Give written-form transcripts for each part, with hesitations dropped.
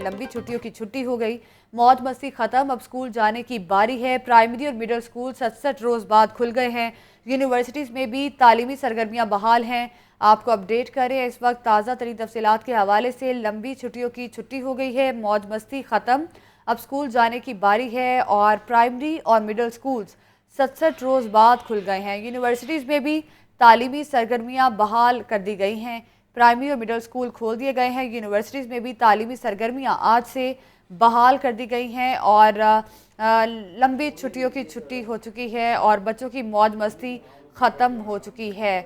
लंबी छुट्टियों की छुट्टी हो गई, मौज मस्ती खत्म, अब स्कूल जाने की बारी है। प्राइमरी और मिडिल स्कूल 67 रोज बाद खुल गए हैं। यूनिवर्सिटीज़ में भी तालीमी सरगर्मियां बहाल हैं। आपको अपडेट करें इस वक्त ताज़ा तरीन तफसीलात के हवाले से। लंबी छुट्टियों की छुट्टी हो गई है, मौज मस्ती ख़त्म, अब स्कूल जाने की बारी है। और प्राइमरी और मिडिल स्कूल्स 67 रोज़ बाद खुल गए हैं। यूनिवर्सिटीज़ में भी तालीमी सरगर्मियाँ बहाल कर दी गई हैं। प्राइमरी और मिडिल स्कूल खोल दिए गए हैं। यूनिवर्सिटीज़ में भी तालीमी सरगर्मियाँ आज से बहाल कर दी गई हैं और लंबी छुट्टियों की छुट्टी हो चुकी है और बच्चों की मौज मस्ती ख़त्म हो चुकी है।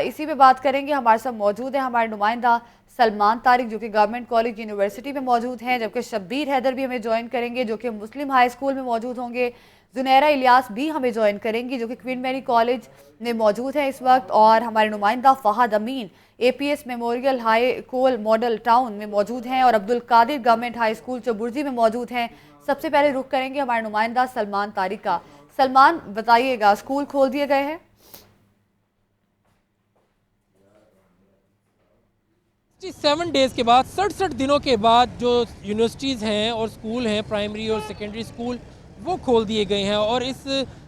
इसी पे बात करेंगे, हमारे साथ मौजूद है हमारे नुमाइंदा सलमान तारिक जो कि गवर्नमेंट कॉलेज यूनिवर्सिटी में मौजूद हैं, जबकि शब्बीर हैदर भी हमें ज्वाइन करेंगे जो कि मुस्लिम हाई स्कूल में मौजूद होंगे। जुनैरा इलियास भी हमें ज्वाइन करेंगी जो कि क्वीन मैरी कॉलेज में मौजूद है इस वक्त। और हमारे नुमाइंदा Fahad Amin APS memorial high school model town में मौजूद हैं और Abdul Qadir government high school Chauburji में मौजूद हैं। सबसे पहले रुख करेंगे हमारे नुमाइंदा सलमान तारिक का। सलमान, बताइएगा, स्कूल खोल दिए गए हैं? 7 डेज़ के बाद 67 दिनों के बाद जो यूनिवर्सिटीज़ हैं और स्कूल हैं, प्राइमरी और सेकेंडरी स्कूल, वो खोल दिए गए हैं। और इस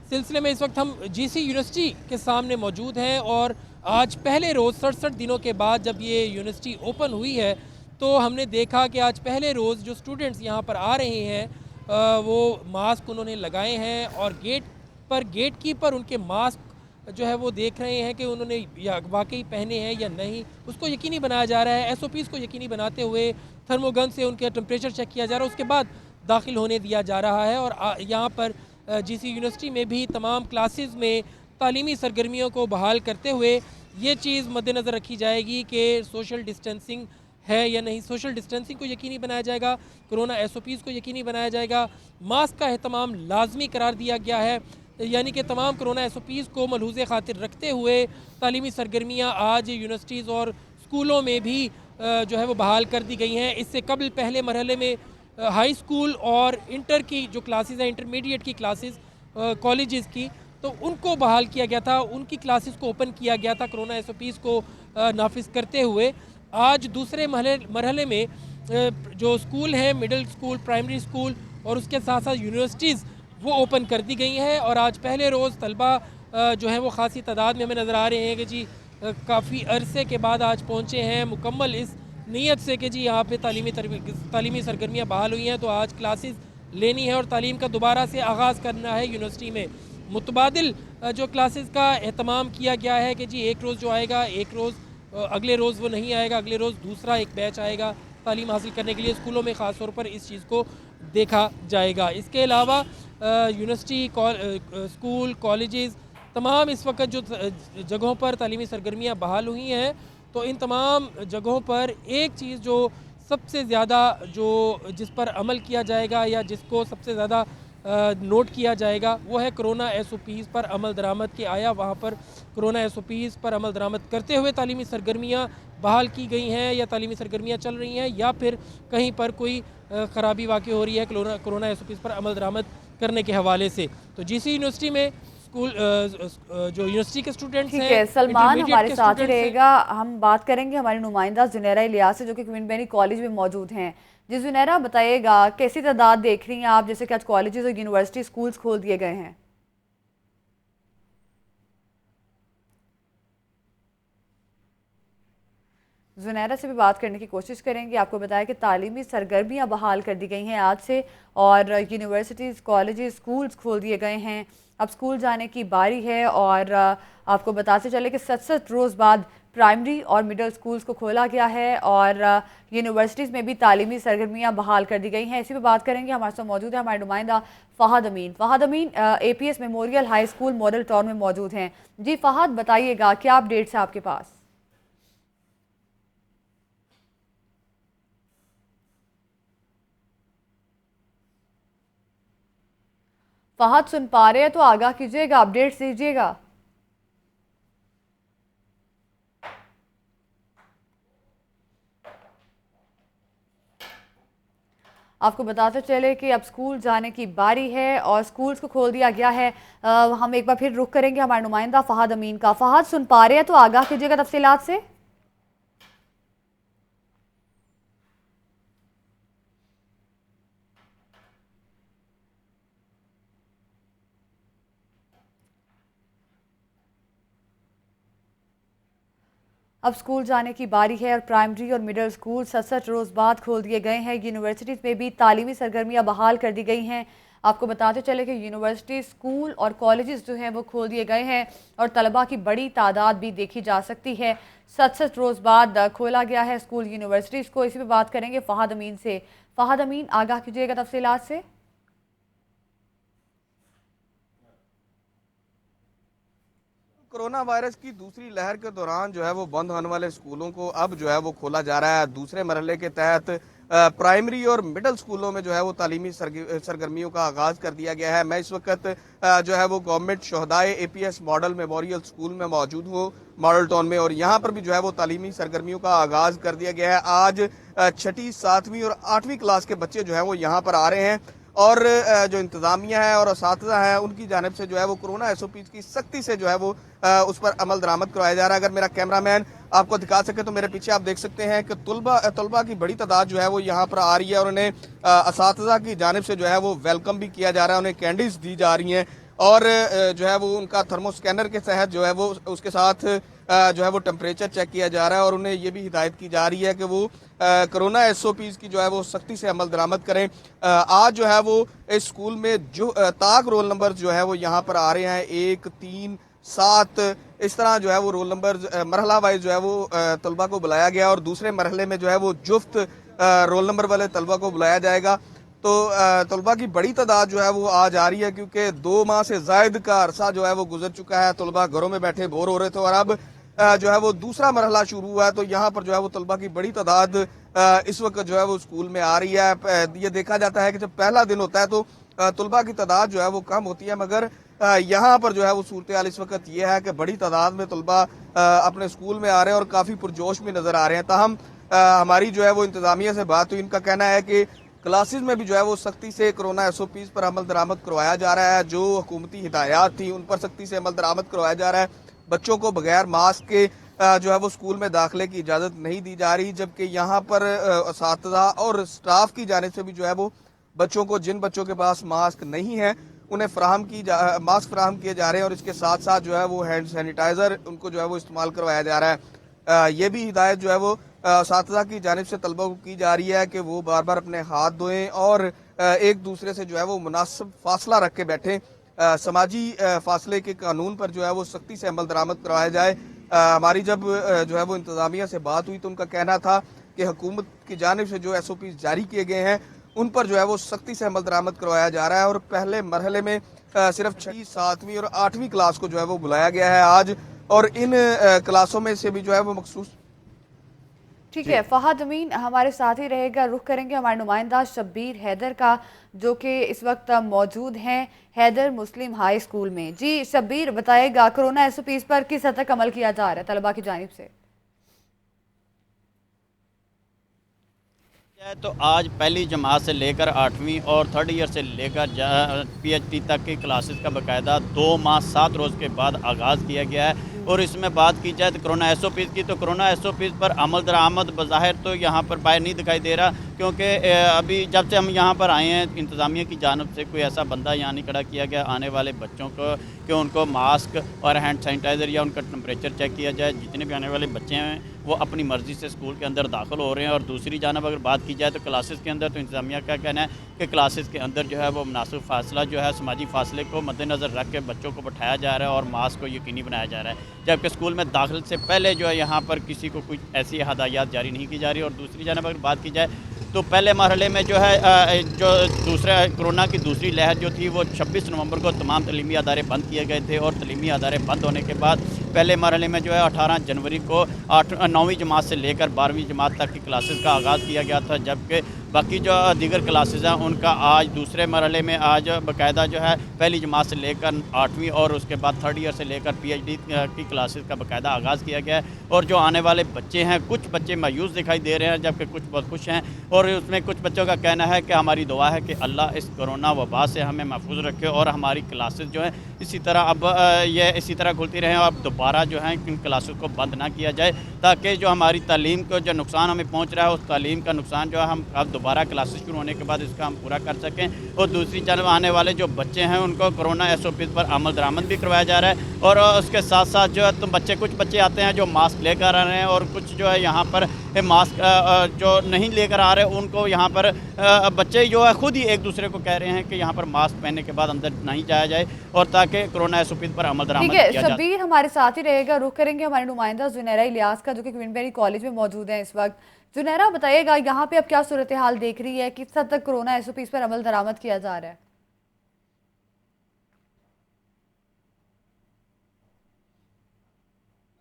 सिलसिले में इस वक्त हम GC यूनिवर्सिटी के सामने मौजूद हैं और आज पहले रोज़ 67 दिनों के बाद जब ये यूनिवर्सिटी ओपन हुई है तो हमने देखा कि आज पहले रोज़ जो स्टूडेंट्स यहाँ पर आ रहे हैं वो मास्क उन्होंने लगाए हैं और गेट कीपर उनके मास्क जो है वो देख रहे हैं कि उन्होंने या वाकई पहने हैं या नहीं, उसको यकीनी बनाया जा रहा है। SOPs को यकीनी बनाते हुए थर्मोगन से उनका टेम्परेचर चेक किया जा रहा है, उसके बाद दाखिल होने दिया जा रहा है। और यहाँ पर GC यूनिवर्सिटी में भी तमाम क्लासेस में तालीमी सरगर्मियों को बहाल करते हुए ये चीज़ मद्देनज़र रखी जाएगी कि सोशल डिस्टेंसिंग है या नहीं। सोशल डिस्टेंसिंग को यकीनी बनाया जाएगा, कोरोना SOPs को यकीनी बनाया जाएगा, मास्क का एहतमाम लाजमी करार दिया गया है। यानी कि तमाम कोरोना SOPs को मलहूज़ खातिर रखते हुए तालीमी सरगर्मियाँ आज यूनिवर्सिटीज़ और स्कूलों में भी जो है वो बहाल कर दी गई हैं। इससे कबल पहले मरहले में हाई स्कूल और इंटर की जो क्लासेस हैं, इंटरमीडिएट की क्लासेस कॉलेजेस की, तो उनको बहाल किया गया था, उनकी क्लासेस को ओपन किया गया था कोरोना SOPs को नाफिज करते हुए। आज दूसरे मरहले में जो स्कूल हैं, मिडिल स्कूल, प्राइमरी स्कूल और उसके साथ साथ यूनिवर्सिटीज़ वो ओपन कर दी गई हैं। और आज पहले रोज़ तलबा जो है वो ख़ासी तादाद में हमें नज़र आ रहे हैं कि जी काफ़ी अरसे के बाद आज पहुँचे हैं, मुकम्मल इस नीयत से कि जी यहाँ पे तालीमी सरगर्मियाँ बहाल हुई हैं तो आज क्लासेस लेनी है और तालीम का दोबारा से आगाज़ करना है। यूनिवर्सिटी में मुतबादिल जो क्लासेस का एहतमाम किया गया है कि जी एक रोज़ जो आएगा, एक रोज़ अगले रोज़ वो नहीं आएगा, अगले रोज़ दूसरा एक बैच आएगा तालीम हासिल करने के लिए। स्कूलों में ख़ास तौर पर इस चीज़ को देखा जाएगा। इसके अलावा यूनिवर्सिटी, स्कूल, कॉलेजेस, तमाम इस वक्त जो जगहों पर तालीमी सरगर्मियाँ बहाल हुई हैं तो इन तमाम जगहों पर एक चीज़ जो सबसे ज़्यादा जो जिस पर अमल किया जाएगा या जिसको सबसे ज़्यादा नोट किया जाएगा वो है कोरोना SOPs पर अमल दरामद के आया वहाँ पर कोरोना SOPs पर अमल दरामद करते हुए तालीमी सरगर्मियाँ बहाल की गई हैं या तालीमी सरगर्मियाँ चल रही हैं या फिर कहीं पर कोई ख़राबी वाक़ई हो रही है कोरोना SOPs पर अमल दरामद करने के हवाले से। तो GC यूनिवर्सिटी में स्कूल जो यूनिवर्सिटी के स्टूडेंट्स ठीक हैं, है सलमान, इंटरमीडिएट हमारे के साथ ही स्टूडेंट्स हैं। रहेगा। हम बात करेंगे हमारी नुमाइंदा जुनैरा इलियास से जो कि क्वीन मैरी कॉलेज में मौजूद हैं। जी जुनैरा, बताइएगा कैसी तादाद देख रही हैं आप, जैसे कि आज कॉलेजेस और यूनिवर्सिटी स्कूल्स खोल दिए गए हैं? जुनैरा से भी बात करने की कोशिश करेंगे। आपको बताया कि तालीमी सरगर्मियाँ बहाल कर दी गई हैं आज से और यूनिवर्सिटीज़, कॉलेजेस, स्कूल्स खोल दिए गए हैं। अब स्कूल जाने की बारी है और आपको बताते चले कि 67 रोज़ बाद प्राइमरी और मिडिल स्कूल्स को खोला गया है और यूनिवर्सिटीज़ में भी तालीमी सरगर्मियाँ बहाल कर दी गई हैं। इसी पर बात करेंगे, हमारे साथ मौजूद है हमारे नुमाइंदा फ़हद अमीन। Fahd Amin APS memorial high school model town में मौजूद हैं। जी फ़हद, बताइएगा क्या अपडेट्स हैं आपके पास? फ़हद, सुन पा रहे हैं तो आगाह कीजिएगा, अपडेट्स दीजिएगा। आपको बताते चले कि अब स्कूल जाने की बारी है और स्कूल्स को खोल दिया गया है। हम एक बार फिर रुख करेंगे हमारे नुमाइंदा फ़हद अमीन का। फ़हद, सुन पा रहे हैं तो आगाह कीजिएगा तफसीलात से। अब स्कूल जाने की बारी है और प्राइमरी और मिडिल स्कूल 67 रोज बाद खोल दिए गए हैं। यूनिवर्सिटीज़ में भी तालीमी सरगर्मियां बहाल कर दी गई हैं। आपको बताते चले कि यूनिवर्सिटी, स्कूल और कॉलेजेस जो हैं वो खोल दिए गए हैं और तलबा की बड़ी तादाद भी देखी जा सकती है। 67 रोज बाद खोला गया है स्कूल यूनिवर्सिटीज़ को। इसी पर बात करेंगे फ़हाद अमीन से। फ़हाद अमीन, आगाह कीजिएगा तफसीलात से। कोरोना वायरस की दूसरी लहर के दौरान जो है वो बंद होने वाले स्कूलों को अब जो है वो खोला जा रहा है। दूसरे मरहले के तहत प्राइमरी और मिडिल स्कूलों में जो है वो तालीमी सरगर्मियों का आगाज कर दिया गया है। मैं इस वक्त जो है वो गवर्नमेंट शोहदाए एपीएस मॉडल मेमोरियल स्कूल में मौजूद हूँ, मॉडल टाउन में, और यहाँ पर भी जो है वो तालीमी सरगर्मियों का आगाज कर दिया गया है। आज छठी, 7वीं और 8वीं क्लास के बच्चे जो है वो यहाँ पर आ रहे हैं और जो इंतज़ामिया है और असातिज़ा है उनकी जानिब से जो है वो कोरोना एसओपीज़ की सख्ती से जो है वो उस पर अमल दरामद करवाया जा रहा है। अगर मेरा कैमरामैन आपको दिखा सके तो मेरे पीछे आप देख सकते हैं कि तलबा की बड़ी तादाद जो है वो यहाँ पर आ रही है और उन्हें असातिज़ा की जानिब से जो है वो वेलकम भी किया जा रहा है, उन्हें कैंडीज दी जा रही हैं और जो है वो उनका थर्मो स्कैनर के तहत जो है वो उसके साथ जो है वो टेम्परेचर चेक किया जा रहा है और उन्हें ये भी हिदायत की जा रही है कि वो कोरोना एसओपीज़ की जो है वो सख्ती से अमल दरामद करें। आज जो है वो इस स्कूल में जो ताक रोल नंबर जो है वो यहाँ पर आ रहे हैं 1, 3, 7 इस तरह जो है वो रोल नंबर मरहला वाइज जो है वो तलबा को बुलाया गया और दूसरे मरहले में जो है वो जुफ्त रोल नंबर वाले तलबा को बुलाया जाएगा। तो तलबा की बड़ी तादाद जो है वो आज आ रही है क्योंकि 2 माह से जायद का अरसा जो है वो गुजर चुका है। तलबा घरों में बैठे बोर हो रहे थे और अब जो है वो दूसरा मरहला शुरू हुआ है। तो यहाँ पर जो है वो तलबा की बड़ी तादाद इस वक्त जो है वो स्कूल में आ रही है। ये देखा जाता है कि जब पहला दिन होता है तो तलबा की तादाद जो है वो कम होती है, मगर यहाँ पर जो है वो सूरत हाल इस वक्त ये है कि बड़ी तादाद में तलबा अपने स्कूल में आ रहे हैं और काफ़ी पुरजोश में नज़र आ रहे हैं। ताहम हमारी जो है वो इंतज़ामिया से बात हुई, इनका कहना है कि क्लासेस में भी जो है वो सख्ती से कोरोना एसओपीज़ पर अमल दरामद करवाया जा रहा है। जो हुकूमती हिदायत थी उन पर सख्ती से अमल दरामद करवाया जा रहा है। बच्चों को बगैर मास्क के जो है वो स्कूल में दाखिले की इजाज़त नहीं दी जा रही, जबकि यहाँ पर असातिज़ा और स्टाफ की जानिब से भी जो है वो बच्चों को, जिन बच्चों के पास मास्क नहीं है उन्हें मास्क फराहम किए जा रहे हैं और इसके साथ साथ जो है वो हैंड सैनिटाइज़र उनको जो है वो इस्तेमाल करवाया जा रहा है। ये भी हिदायत जो है वो असातिज़ा की जानिब से तलबा को की जा रही है कि वो बार बार अपने हाथ धोएं और एक दूसरे से जो है वो मुनासिब फासला रख के बैठें। समाजी फासले के कानून पर जो है वो सख्ती से अमल दरामद करवाया जाए। हमारी जब जो है वो इंतज़ामिया से बात हुई तो उनका कहना था कि हुकूमत की जानिब से जो एसओपी जारी किए गए हैं उन पर जो है वो सख्ती से अमल दरामद करवाया जा रहा है और पहले मरहले में सिर्फ 6वीं, 7वीं और 8वीं क्लास को जो है वो बुलाया गया है आज, और इन क्लासों में से भी जो है वो मखसूस। ठीक है, फ़हाद अमीन हमारे साथ ही रहेगा। रुख करेंगे हमारे नुमाइंदा शब्बीर हैदर का, जो कि इस वक्त मौजूद हैं हैदर मुस्लिम हाई स्कूल में। जी शब्बीर, बताइएगा कोरोना एसओपीज़ पर किस हद तक अमल किया जा रहा है तलबा की जानिब से? तो आज पहली जमात से लेकर 8वीं और 3rd ईयर से लेकर PhD तक की क्लासेस का बाकायदा 2 माह 7 रोज़ के बाद आगाज़ किया गया है। और इसमें बात की जाए तो कोरोना एसओपीज़ की, तो कोरोना एसओपीज़ पर अमल दरामद बज़ाहिर तो यहाँ पर बाहर नहीं दिखाई दे रहा, क्योंकि अभी जब से हम यहाँ पर आए हैं इंतज़ामिया की जानब से कोई ऐसा बंदा यहाँ नहीं खड़ा किया गया आने वाले बच्चों को कि उनको मास्क और हैंड सैनिटाइज़र या उनका टेम्परेचर चेक किया जाए। जितने भी आने वाले बच्चे हैं वो अपनी मर्ज़ी से स्कूल के अंदर दाखिल हो रहे हैं। और दूसरी जानब अगर बात की जाए तो क्लासेस के अंदर, तो इंतज़ामिया का कहना है कि क्लासेस के अंदर जो है वो मुनासिब फासला जो है समाजी फासले को मद्देनज़र रख के बच्चों को बैठाया जा रहा है और मास्क को यकीनी बनाया जा रहा है, जबकि स्कूल में दाखिल से पहले जो है यहाँ पर किसी को कुछ ऐसी हदायत जारी नहीं की जा रही। और दूसरी जानब अगर बात की जाए तो पहले मरहले में जो है जो दूसरा कोरोना की दूसरी लहर जो थी वो 26 नवंबर को तमाम तलीमी अदारे बंद किए गए थे और तलीमी अदारे बंद होने के बाद पहले मरहले में जो है 18 जनवरी को 9वीं जमात से लेकर 12वीं जमात तक की क्लासेस का आगाज़ किया गया था, जबकि बाकी जो दीगर क्लासेस हैं उनका आज दूसरे मरहले में आज बाकायदा जो है पहली जमात से लेकर 8वीं और उसके बाद 3rd ईयर से लेकर PhD की क्लासेस का बाकायदा आगाज़ किया गया है। और जो आने वाले बच्चे हैं, कुछ बच्चे मायूस दिखाई दे रहे हैं जबकि कुछ बहुत खुश हैं। और उसमें कुछ बच्चों का कहना है कि हमारी दुआ है कि अल्लाह इस कोरोना वबा से हमें महफूज रखे और हमारी क्लासेस जो हैं इसी तरह अब ये इसी तरह खुलती रहें और अब दोबारा जो है इन क्लासेस को बंद ना किया जाए, ताकि जो हमारी तालीम को जो नुकसान हमें पहुँच रहा है उस तालीम का नुकसान जो है हम अब दोबारा क्लासेस शुरू होने के बाद इसका हम पूरा कर सकें। और दूसरी तरफ आने वाले जो बच्चे हैं उनको कोरोना SOPs पर अमल दरामद भी करवाया जा रहा है और उसके साथ साथ जो है कुछ बच्चे आते हैं जो मास्क लेकर आ रहे हैं और कुछ जो है यहाँ पर मास्क जो नहीं लेकर आ रहे उनको यहाँ पर बच्चे जो है खुद ही एक दूसरे को कह रहे हैं कि यहाँ पर मास्क पहनने के बाद अंदर नहीं जाया जाए और ताकि कोरोना SOPs पर अमल दरामद किया जाए। शब्बीर हमारे साथ ही रहेगा, रुख करेंगे हमारे नुमाइंदा जुनैरा इलियास का जो कि क्वीन मैरी कॉलेज में मौजूद है इस वक्त। जुनैरा बताइएगा यहाँ पे अब क्या सूरत हाल देख रही है, किस हद तक कोरोना SOPs पर अमल दरामद किया जा रहा है?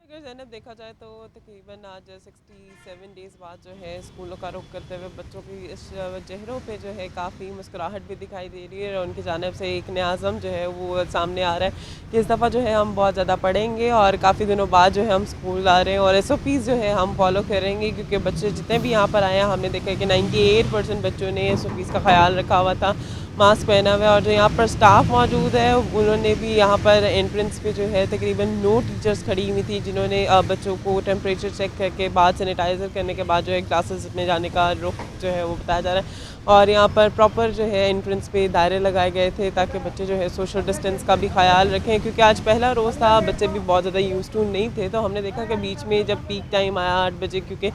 अगर ज़ैनब देखा जाए तो तकरीबन आज 67 डेज़ बाद जो है स्कूलों का रुख करते हुए बच्चों की इस चेहरों पे जो है काफ़ी मुस्कुराहट भी दिखाई दे रही है और उनकी जानिब से एक नियाज़म जो है वो सामने आ रहा है कि इस दफ़ा जो है हम बहुत ज़्यादा पढ़ेंगे और काफ़ी दिनों बाद जो है हम स्कूल आ रहे हैं और SOPs जो है हम फॉलो करेंगे, क्योंकि बच्चे जितने भी यहाँ पर आए हैं हमने देखा कि 98% बच्चों ने SOPs का ख्याल रखा हुआ था, मास्क पहना हुआ है। और जो यहाँ पर स्टाफ मौजूद है उन्होंने भी यहाँ पर एंट्रेंस पे जो है तकरीबन 9 टीचर्स खड़ी हुई थी जिन्होंने बच्चों को टेम्परेचर चेक करके बाद सैनिटाइज़र करने के बाद जो है क्लासेस में जाने का रुख जो है वो बताया जा रहा है। और यहाँ पर प्रॉपर जो है एंट्रेंस पे दायरे लगाए गए थे ताकि बच्चे जो है सोशल डिस्टेंस का भी ख्याल रखें, क्योंकि आज पहला रोज़ था, बच्चे भी बहुत ज़्यादा यूज़ टू नहीं थे। तो हमने देखा कि बीच में जब पीक टाइम आया 8 बजे, क्योंकि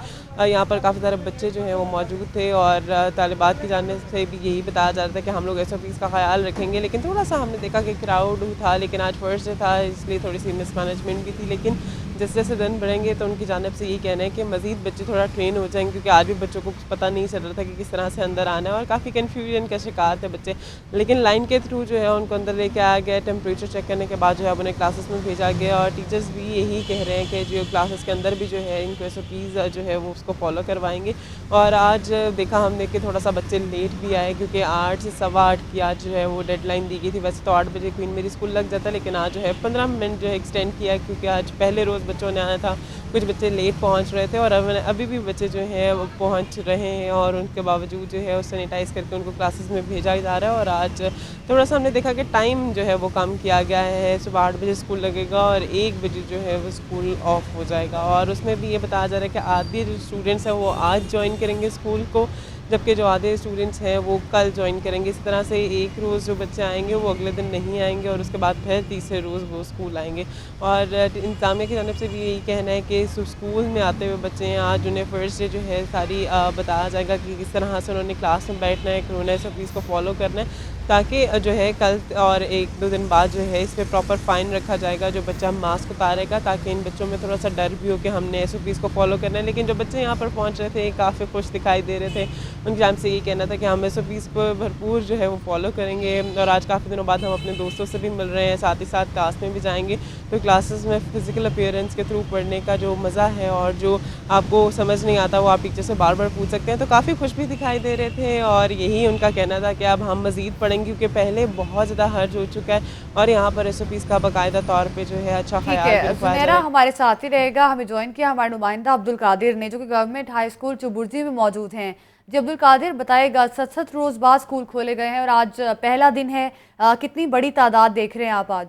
यहाँ पर काफ़ी सारे बच्चे जो हैं वो मौजूद थे और तालिबात की जानिब से भी यही बताया जा रहा था कि हम लोग SOPs का ख्याल रखेंगे। लेकिन थोड़ा सा हमने देखा कि क्राउड था, लेकिन आज फर्स्ट डे था इसलिए थोड़ी सी मिसमैनेजमेंट भी थी। लेकिन जैसे जैसे दिन बढ़ेंगे तो उनकी जानिब से यही कहना है कि मज़ीद बच्चे थोड़ा ट्रेन हो जाएंगे, क्योंकि आज भी बच्चों को कुछ पता नहीं चल रहा था कि किस तरह से अंदर आना है और काफ़ी कन्फ्यूजन का शिकार थे बच्चे। लेकिन लाइन के थ्रू जो है उनको अंदर लेके आया गया, टेम्परेचर चेक करने के बाद जो है उन्हें क्लासेस में भेजा गया और टीचर्स भी यही कह रहे हैं कि जो क्लासेस के अंदर भी जो है इनको SOPs जो है वो उसको फॉलो करवाएंगे। और आज देखा हमने कि थोड़ा सा बच्चे लेट भी आए, क्योंकि 8 से 8:15 की आज जो है वो डेडलाइन दी गई थी। वैसे तो 8 बजे क्वीन मेरी स्कूल लग जाता, लेकिन आज जो है 15 मिनट जो है एक्सटेंड किया, क्योंकि आज पहले रोज़ बच्चों ने आना था, कुछ बच्चे लेट पहुंच रहे थे और अभी भी बच्चे जो हैं वो पहुंच रहे हैं और उनके बावजूद जो है वो सैनिटाइज़ करके उनको क्लासेस में भेजा जा रहा है। और आज थोड़ा सा हमने देखा कि टाइम जो है वो कम किया गया है, सुबह 8 बजे स्कूल लगेगा और 1 बजे जो है वो स्कूल ऑफ हो जाएगा। और उसमें भी ये बताया जा रहा है कि आधे जो स्टूडेंट्स हैं वो आज ज्वाइन करेंगे स्कूल को, जबकि जो आधे स्टूडेंट्स हैं वो कल ज्वाइन करेंगे। इस तरह से एक रोज़ जो बच्चे आएंगे वो अगले दिन नहीं आएंगे और उसके बाद फिर तीसरे रोज़ वो स्कूल आएंगे। और इंतज़ामिया की जानिब से भी यही कहना है कि स्कूल में आते हुए बच्चे हैं आज उन्हें फर्स्ट डे जो है सारी बताया जाएगा कि किस तरह से उन्होंने क्लास में बैठना है, कोरोना SOPs को फॉलो करना है, ताकि जो है कल और 1-2 दिन बाद जो है इस पर प्रॉपर फ़ाइन रखा जाएगा जो बच्चा मास्क उतारेगा, ताकि इन बच्चों में थोड़ा सा डर भी हो कि हमने SOPs को फॉलो करना है। लेकिन जो बच्चे यहाँ पर पहुँच रहे थे काफ़ी खुश दिखाई दे रहे थे, उनकी जानिब से ये कहना था कि हम SOPs पर भरपूर जो है वो फॉलो करेंगे। और आज काफ़ी दिनों बाद हम अपने दोस्तों से भी मिल रहे हैं, साथ ही साथ क्लास में भी जाएंगे, तो क्लासेस में फ़िज़िकल अपीयरेंस के थ्रू पढ़ने का जो मज़ा है और जो आपको समझ नहीं आता वो आप टीचर से बार बार पूछ सकते हैं। तो काफ़ी खुश भी दिखाई दे रहे थे और यही उनका कहना था कि अब हम मज़ीद पढ़ेंगे, क्योंकि पहले बहुत ज़्यादा हर्ज हो चुका है और यहाँ पर SOPs का बाकायदा तौर पे जो है अच्छा ख्याल मेरा हमारे साथ ही रहेगा। हमें ज्वाइन किया हमारे नुमाइंदा अब्दुल कादिर ने, जो कि गवर्नमेंट हाई स्कूल चुबुर्जी में मौजूद हैं। जी अब्दुल कादिर, बताएगा 67 रोज़ बाद स्कूल खोले गए हैं और आज पहला दिन है, कितनी बड़ी तादाद देख रहे हैं आप आज?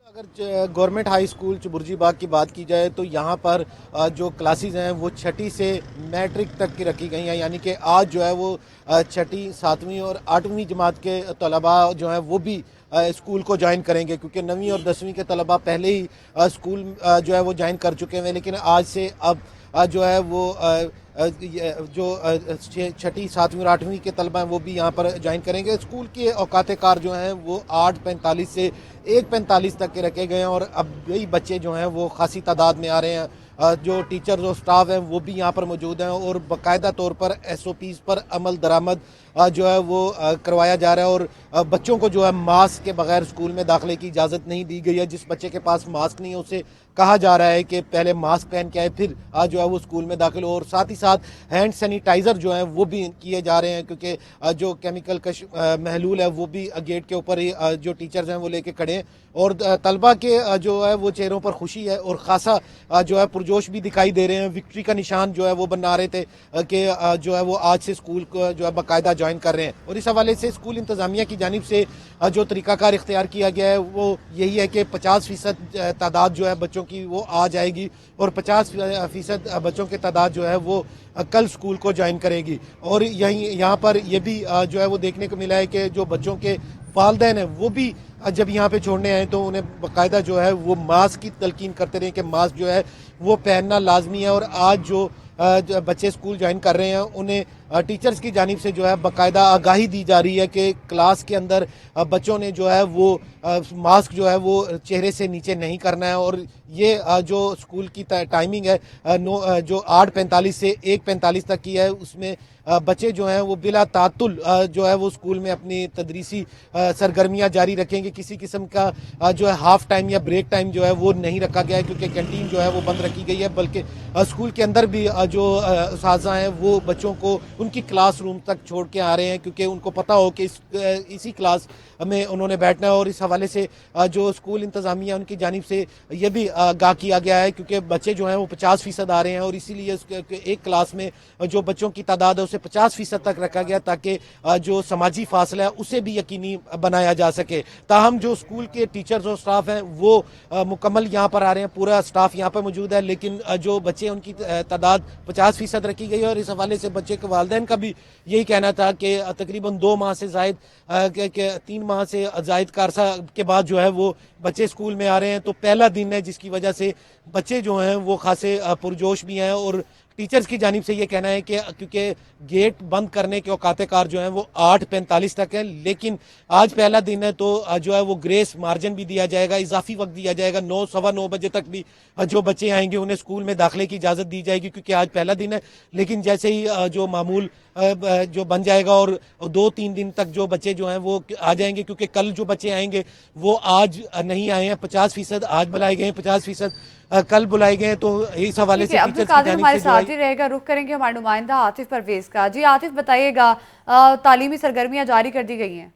अगर गवर्नमेंट हाई स्कूल चुबुर्जी बाग की बात की जाए तो यहाँ पर जो क्लासेस हैं वो 6ठी से मैट्रिक तक की रखी गई हैं, यानी कि आज जो है वो 6ठी, 7वीं और 8वीं जमात के तलबा जो हैं वो भी स्कूल को ज्वाइन करेंगे, क्योंकि 9वीं और 10वीं के तलबा पहले ही स्कूल जो है वो ज्वाइन कर चुके हैं। लेकिन आज से अब जो है वो जो 6ठी, 7वीं और 8वीं के तलबा हैं वो भी यहाँ पर ज्वाइन करेंगे। स्कूल के औकात कार जो हैं वो 8:45 से 1:45 तक के रखे गए हैं और अब यही बच्चे जो हैं वो खासी तादाद में आ रहे हैं। जो टीचर्स और स्टाफ हैं वो भी यहाँ पर मौजूद हैं और बाकायदा तौर पर SOPs पर अमल दरामद जो है वो करवाया जा रहा है। और बच्चों को जो है मास्क के बगैर स्कूल में दाखिले की इजाज़त नहीं दी गई है। जिस बच्चे के पास मास्क नहीं है उसे कहा जा रहा है कि पहले मास्क पहन के आए, फिर आज जो है वो स्कूल में दाखिल हो। और साथ ही साथ हैंड सैनिटाइज़र जो है वो भी किए जा रहे हैं, क्योंकि जो केमिकल का महलूल है वो भी गेट के ऊपर ही जो टीचर्स हैं वो लेके खड़े हैं। और तलबा के जो है वो चेहरों पर खुशी है और ख़ासा जो है पुरजोश भी दिखाई दे रहे हैं। विक्ट्री का निशान जो है वो बना रहे थे कि जो है वो आज से स्कूल को जो है बाकायदा ज्वाइन कर रहे हैं। और इस हवाले से स्कूल इंतज़ामिया की जानिब से जो तरीक़ाकार इख्तियार किया गया है वो यही है कि 50% तादाद जो है बच्चों की वो आ जाएगी और 50% बच्चों की तादाद जो है वो कल स्कूल को ज्वाइन करेगी। और यहाँ पर यह भी जो है वो देखने को मिला है कि जो बच्चों के वालिदैन हैं वो भी जब यहाँ पे छोड़ने आए तो उन्हें बाकायदा जो है वो मास्क की तलकीन करते रहे कि मास्क जो है वो पहनना लाजमी है। और आज जो बच्चे स्कूल ज्वाइन कर रहे हैं उन्हें टीचर्स की जानिब से जो है बाकायदा आगाही दी जा रही है कि क्लास के अंदर बच्चों ने जो है वो मास्क जो है वो चेहरे से नीचे नहीं करना है। और ये जो स्कूल की टाइमिंग है जो 8:45 से 1:45 तक की है, उसमें बच्चे जो हैं वो बिला तातुल जो है वो स्कूल में अपनी तदरीसी सरगर्मियाँ जारी रखेंगे। किसी किस्म का जो है हाफ टाइम या ब्रेक टाइम जो है वो नहीं रखा गया है, क्योंकि कैंटीन जो है वो बंद रखी गई है। बल्कि स्कूल के अंदर भी जो उस्ताज़ा हैं वो बच्चों को उनकी क्लासरूम तक छोड़ के आ रहे हैं, क्योंकि उनको पता हो कि इसी क्लास में उन्होंने बैठना है। और इस हवाले से जो स्कूल इंतज़ामिया उनकी जानिब से यह भी आगाह किया गया है, क्योंकि बच्चे जो हैं वो 50% आ रहे हैं और इसीलिए एक क्लास में जो बच्चों की तादाद है उसे 50% तक रखा गया ताकि जो समाजी फासला है उसे भी यकीनी बनाया जा सके। ताहम जो स्कूल के टीचर्स और स्टाफ हैं वो मुकम्मल यहाँ पर आ रहे हैं, पूरा स्टाफ यहाँ पर मौजूद है, लेकिन जो बच्चे उनकी तादाद 50% रखी गई है। और इस हवाले से बच्चे के वालिदैन का भी यही कहना था कि तकरीबन 2 माह से जायद 3 माह से जायद का अरसा के बाद जो है वो बच्चे स्कूल में आ रहे हैं। तो पहला दिन है जिसकी वजह से बच्चे जो हैं वो खासे पुरजोश भी हैं। और टीचर्स की जानिब से ये कहना है कि क्योंकि गेट बंद करने के औकाते कार जो हैं वो 8:45 तक है, लेकिन आज पहला दिन है तो जो है वो ग्रेस मार्जिन भी दिया जाएगा, इजाफी वक्त दिया जाएगा। 9 सवा 9 बजे तक भी जो बच्चे आएंगे उन्हें स्कूल में दाखिले की इजाज़त दी जाएगी, क्योंकि आज पहला दिन है। लेकिन जैसे ही जो मामूल जो बन जाएगा और 2-3 दिन तक जो बच्चे जो हैं वो आ जाएंगे, क्योंकि कल जो बच्चे आएंगे वो आज नहीं आए हैं। 50% आज बुलाए गए हैं, 50% कल बुलाए गए हैं। तो इस हवाले से अब्दुल कादिर हमारे साथ ही रहेगा। रुख करेंगे हमारे नुमाइंदा आतिफ परवेज का। जी आतिफ, बताइएगा, तालीमी सरगर्मियां जारी कर दी गई हैं।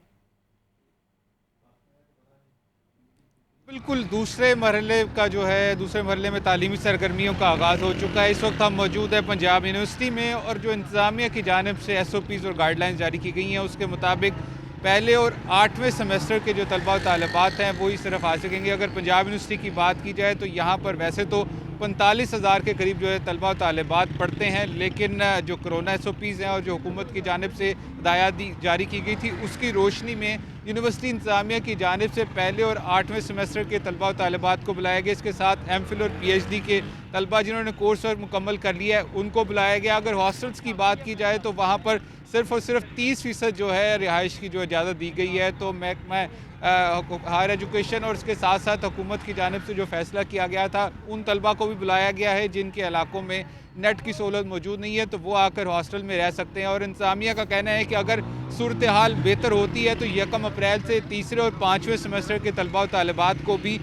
बिल्कुल, दूसरे मरहले में तालीमी सरगर्मियों का आगाज़ हो चुका है। इस वक्त हम मौजूद है पंजाब यूनिवर्सिटी में और जो इंतज़ामिया की जानिब से SOPs और गाइडलाइंस जारी की गई हैं उसके मुताबिक पहले और 8वें सेमेस्टर के जो तलबा और तालिबात हैं वो ही सिर्फ आ सकेंगे। अगर पंजाब यूनिवर्सिटी की बात की जाए तो यहाँ पर वैसे तो 45,000 के करीब जो है तलबा और तालिबात पढ़ते हैं, लेकिन जो कोरोना SOPs हैं और जो हुकूमत की जानिब से हिदायत जारी की गई थी उसकी रोशनी में यूनिवर्सिटी इंतज़ामिया की जानिब से पहले और 8वें सेमेस्टर के तलबा और तालिबात को बुलाया गया। इसके साथ MPhil और PhD के तलबा जिन्होंने कोर्स और मुकम्मल कर लिया है उनको बुलाया गया। अगर हॉस्टल्स की बात की जाए तो वहाँ पर सिर्फ और सिर्फ 30% जो है रिहाइश की जो इजाज़त दी गई है। तो महकमा हायर एजुकेशन और इसके साथ साथ हुकूमत की जानिब से जो फ़ैसला किया गया था उन तलबा को भी बुलाया गया है जिनके इलाकों में नेट की सहूलत मौजूद नहीं है, तो वो आकर हॉस्टल में रह सकते हैं। और इंतज़ामिया का कहना है कि अगर सूरत हाल बेहतर होती है तो 1 अप्रैल से तीसरे और 5वें सेमेस्टर के तलबा और तालिबात को भी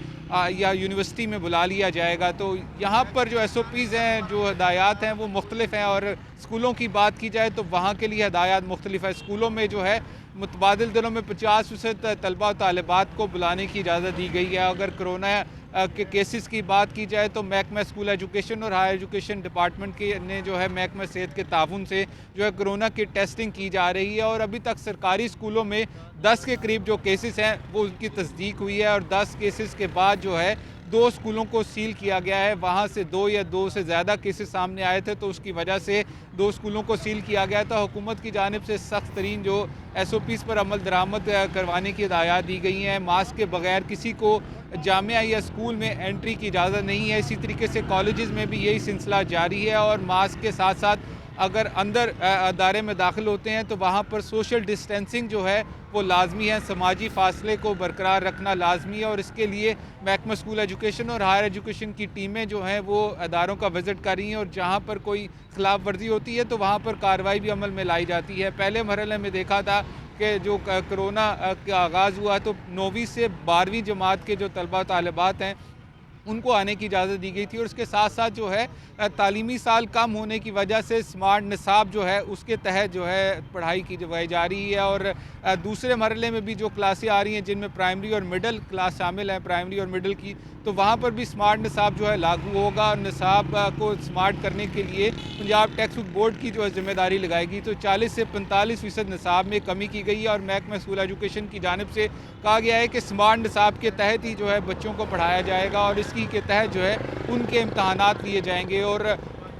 या यूनिवर्सिटी में बुला लिया जाएगा। तो यहाँ पर जो SOPs हैं, जो हदायत हैं वो मुख्तलिफ हैं। और स्कूलों की बात की जाए तो वहाँ के लिए हदायत मुख्तलिफ है। स्कूलों में जो है मुतबादिल दिनों में 50% तलबा और तालिबात को बुलाने की इजाज़त दी गई है। अगर कोरोना के केसेस की बात की जाए तो महकमा स्कूल एजुकेशन और हायर एजुकेशन डिपार्टमेंट के ने जो है महकमा सेहत के ताउन से जो है कोरोना की टेस्टिंग की जा रही है। और अभी तक सरकारी स्कूलों में 10 के करीब जो केसेस हैं वो उनकी तस्दीक हुई है। और 10 केसेस के बाद जो है 2 स्कूलों को सील किया गया है। वहाँ से 2 या 2 से ज़्यादा केसेस सामने आए थे तो उसकी वजह से 2 स्कूलों को सील किया गया था। हुकूमत की जानिब से सख्त तरीन जो SOPs पर अमल दरामद करवाने की हिदायत दी गई हैं। मास्क के बगैर किसी को जामिया या स्कूल में एंट्री की इजाज़त नहीं है। इसी तरीके से कॉलेजेस में भी यही सिलसिला जारी है। और मास्क के साथ साथ अगर अंदर अदारे में दाखिल होते हैं तो वहाँ पर सोशल डिस्टेंसिंग जो है वो लाजमी है, समाजी फासले को बरकरार रखना लाजमी है। और इसके लिए महकमा स्कूल एजुकेशन और हायर एजुकेशन की टीमें जो हैं वो अदारों का विज़िट कर रही हैं और जहाँ पर कोई खिलाफ वर्जी होती है तो वहाँ पर कार्रवाई भी अमल में लाई जाती है। पहले मरहले में देखा था कि जो कोरोना का आगाज़ हुआ तो 9वीं से 12वीं जमात के जो तलबा तालिबात हैं उनको आने की इजाज़त दी गई थी। और उसके साथ साथ जो है तालीमी साल कम होने की वजह से स्मार्ट निसाब जो है उसके तहत जो है पढ़ाई की जा रही है। और दूसरे मरहले में भी जो क्लासें आ रही हैं जिनमें प्राइमरी और मिडिल क्लास शामिल हैं, प्राइमरी और मिडिल की, तो वहाँ पर भी स्मार्ट निसाब जो है लागू होगा। और निसाब को स्मार्ट करने के लिए पंजाब टेक्स्ट बुक बोर्ड की जो है जिम्मेदारी लगाएगी। तो 40 से 45% निसाब में कमी की गई है। और महकमा स्कूल एजुकेशन की जानिब से कहा गया है कि स्मार्ट निसाब के तहत ही जो है बच्चों को पढ़ाया जाएगा और इसी के तहत जो है उनके इम्तहानात लिए जाएंगे। और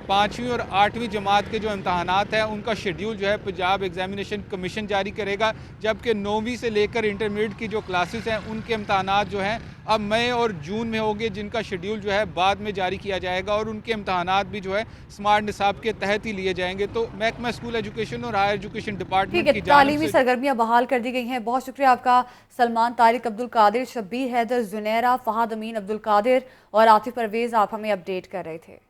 5वीं और 8वीं जमात के जो इम्तहानात हैं उनका शेड्यूल जो है पंजाब एग्जामिनेशन कमीशन जारी करेगा, जबकि 9वीं से लेकर इंटरमीडिएट की जो क्लासेस हैं उनके इम्तहानात जो हैं अब मई और जून में होंगे, जिनका शेड्यूल जो है बाद में जारी किया जाएगा। और उनके इम्तहानात भी जो है स्मार्ट निसाब के तहत ही लिए जाएंगे। तो महकमा स्कूल एजुकेशन और हायर एजुकेशन ठीक डिपार्टमेंट है, की जानिब तालीमी से सरगर्मियां बहाल कर दी गई हैं। बहुत शुक्रिया आपका सलमान, तारिक, अब्दुल कादिर, शब्बीर हैदर, जुनैरा, फहाद अमीन, अब्दुल कादिर और आतिफ परवेज, आप हमें अपडेट कर रहे थे।